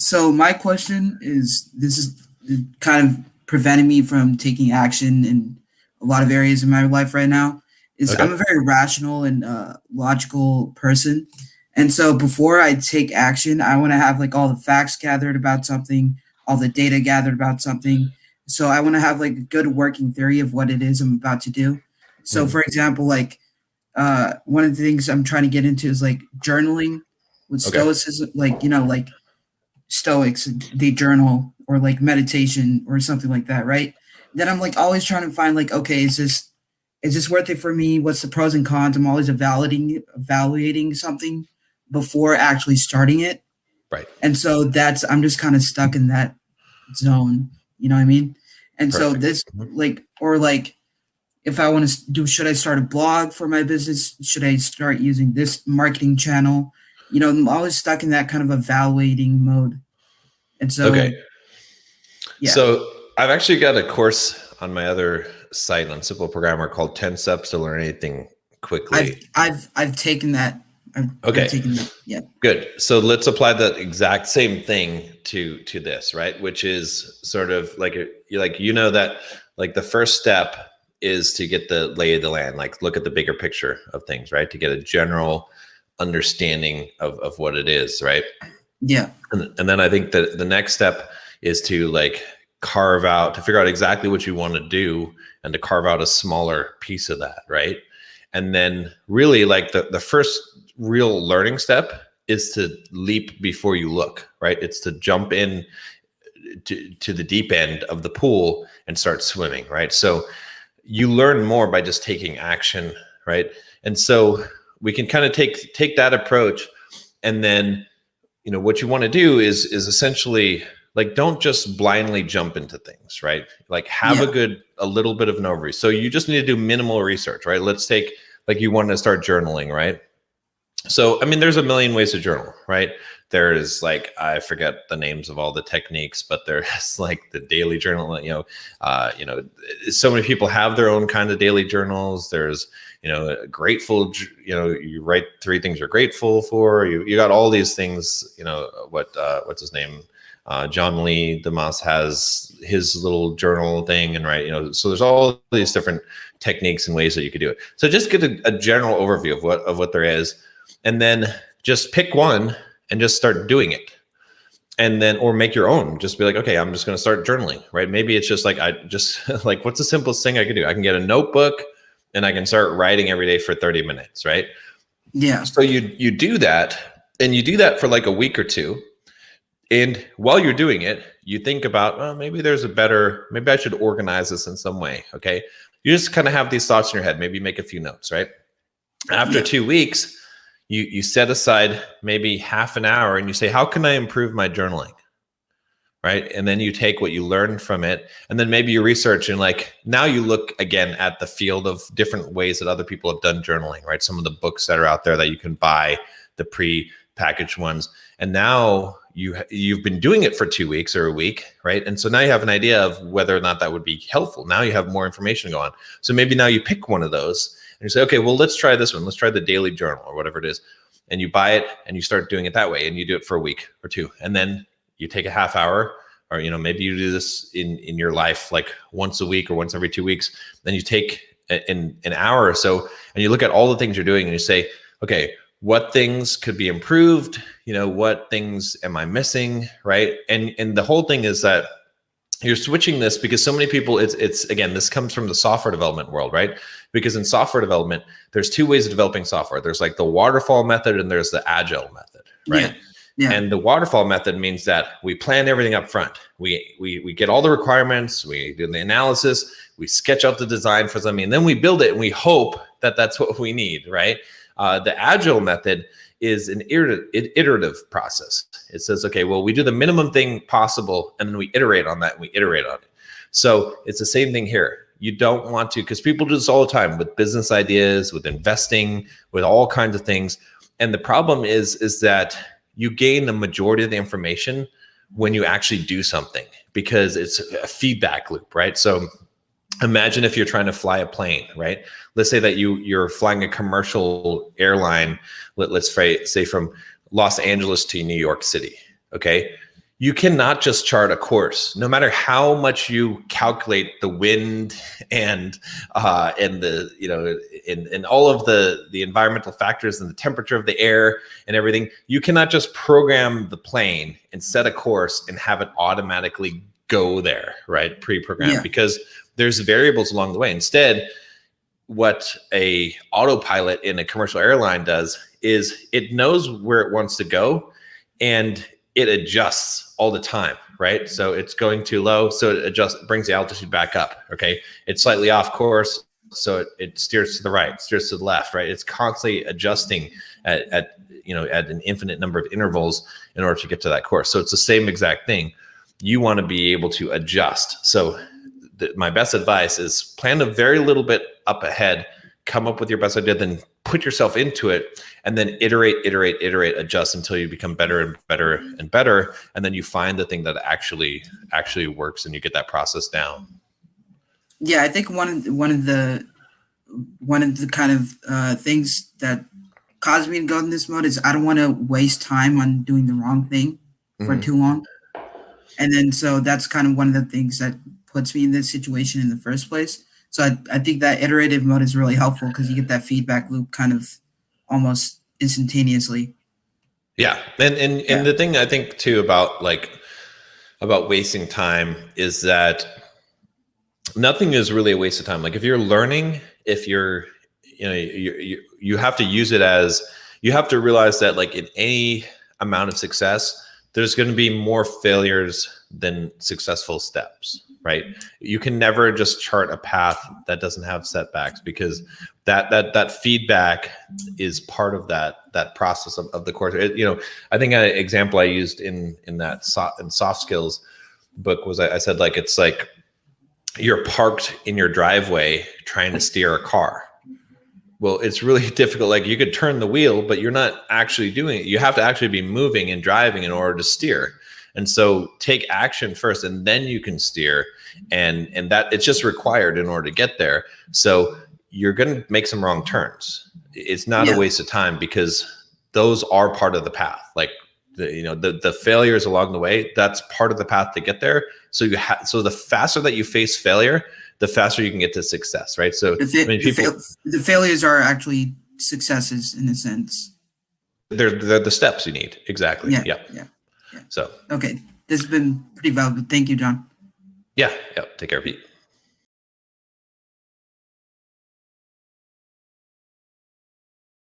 So my question is, this is kind of preventing me from taking action in a lot of areas in my life right now. Is Okay. I'm a very rational and logical person, and so before I take action, I want to have like all the facts gathered about something, all the data gathered about something. So I want to have like a good working theory of what it is I'm about to do. So Mhm. for example, like one of the things I'm trying to get into is like journaling with Okay. stoicism, like like Stoics, they journal or like meditation or something like that, right? Then I'm like always trying to find like, okay, is this worth it for me? What's the pros and cons? I'm always evaluating something before actually starting it. Right. And so I'm just kind of stuck in that zone. You know what I mean? And so Perfect. this Mhm. like if I want to do, should I start a blog for my business? Should I start using this marketing channel? I'm always stuck in that kind of evaluating mode. And Okay. so, yeah, So I've actually got a course on my other site on Simple Programmer called 10 Steps to Learn Anything I've Quickly. I've taken that. I've Okay. taken that. Yeah. Good. So let's apply that exact same thing to this, right? Which is sort of like that like the first step is to get the lay of the land, like look at the bigger picture of things, right? To get a general understanding of what it is, right? Yeah. And then I think that the next step is to like to figure out exactly what you want to do and to carve out a smaller piece of that, right? And then really like the first real learning step is to leap before you look, right? It's to jump in to the deep end of the pool and start swimming, right? So you learn more by just taking action, right? And so we can kind of take that approach, and then what you want to do is essentially like don't just blindly jump into things, right? Like have Yeah. a little bit of an overview. So you just need to do minimal research, right? Let's take like you want to start journaling, right? So I mean, there's a million ways to journal, right? There's like I forget the names of all the techniques, but there's like the daily journal. So many people have their own kind of daily journals. There's grateful. You write 3 things you're grateful for. You got all these things. What's his name? John Lee Demas has his little journal thing, and right. So there's all these different techniques and ways that you could do it. So just get a general overview of what there is, and then just pick one and just start doing it. And then, or make your own, just be like, okay, I'm just going to start journaling, right? Maybe it's just like, I just like, what's the simplest thing I can do? I can get a notebook and I can start writing every day for 30 minutes, right? Yeah. So you do that, and you do that for like a week or two. And while you're doing it, you think about, well, maybe I should organize this in some way. Okay. You just kind of have these thoughts in your head. Maybe make a few notes, right? After Yeah. 2 weeks, you set aside maybe half an hour and you say, how can I improve my journaling? Right. And then you take what you learned from it, and then maybe you research, and like now you look again at the field of different ways that other people have done journaling, right? Some of the books that are out there that you can buy, the pre-packaged ones. And now you've been doing it for 2 weeks or a week, right? And so now you have an idea of whether or not that would be helpful. Now you have more information to go on. So maybe now you pick one of those and you say, okay, well, let's try this one. Let's try the daily journal or whatever it is. And you buy it and you start doing it that way, and you do it for a week or two. And then you take a half hour, or maybe you do this in your life like once a week or once every 2 weeks. Then you take an hour or so and you look at all the things you're doing and you say, okay, what things could be improved? What things am I missing? Right. And the whole thing is that you're switching this because so many people, it's again, this comes from the software development world, right? Because in software development, there's 2 ways of developing software. There's like the waterfall method and there's the agile method, right? Yeah. Yeah. And the waterfall method means that we plan everything up front. We get all the requirements, we do the analysis, we sketch out the design for something, and then we build it and we hope that that's what we need, right? The agile method is an iterative process. It says, okay, well, we do the minimum thing possible, and then we iterate on that, and we iterate on it. So it's the same thing here. You don't want to, because people do this all the time with business ideas, with investing, with all kinds of things. And the problem is that you gain the majority of the information when you actually do something, because it's a feedback loop, right? So imagine if you're trying to fly a plane, right? Let's say that you're flying a commercial airline, let's say from Los Angeles to New York City, okay? You cannot just chart a course, no matter how much you calculate the wind and the, you know, and all of the environmental factors and the temperature of the air and everything. You cannot just program the plane and set a course and have it automatically go there, right? Pre-programmed, Yeah. because there's variables along the way. Instead, what a autopilot in a commercial airline does is it knows where it wants to go, and it adjusts all the time, right? So it's going too low, so it adjusts, brings the altitude back up. Okay, it's slightly off course, so it steers to the right, steers to the left, right? It's constantly adjusting at you know, at an infinite number of intervals in order to get to that course. So it's the same exact thing. You want to be able to adjust. So my best advice is plan a very little bit up ahead, come up with your best idea, then put yourself into it, and then iterate, adjust until you become better and better and better. And then you find the thing that actually works, and you get that process down. Yeah, I think one of the kind of things that caused me to go in this mode is I don't want to waste time on doing the wrong thing for too long. And then so that's kind of one of the things that puts me in this situation in the first place. So I think that iterative mode is really helpful because you get that feedback loop kind of almost instantaneously. Yeah. And the thing I think too about wasting time is that nothing is really a waste of time. Like if you're learning, if you're, you know, you have to use it as, you have to realize that like in any amount of success, there's going to be more failures than successful steps, right? You can never just chart a path that doesn't have setbacks, because that feedback is part of that process of the course. You know, I think an example I used in soft skills book was I said, like, it's like you're parked in your driveway trying to steer a car. Well, it's really difficult. Like you could turn the wheel, but you're not actually doing it. You have to actually be moving and driving in order to steer. And so take action first, and then you can steer. And that it's just required in order to get there. So you're going to make some wrong turns. It's not a waste of time, because those are part of the path. Like the failures along the way, that's part of the path to get there. So so the faster that you face failure, the faster you can get to success, right? So the failures are actually successes in a sense. They're the steps you need. Exactly. Yeah. So okay, this has been pretty valuable. Thank you, John. Yeah. Take care, Pete.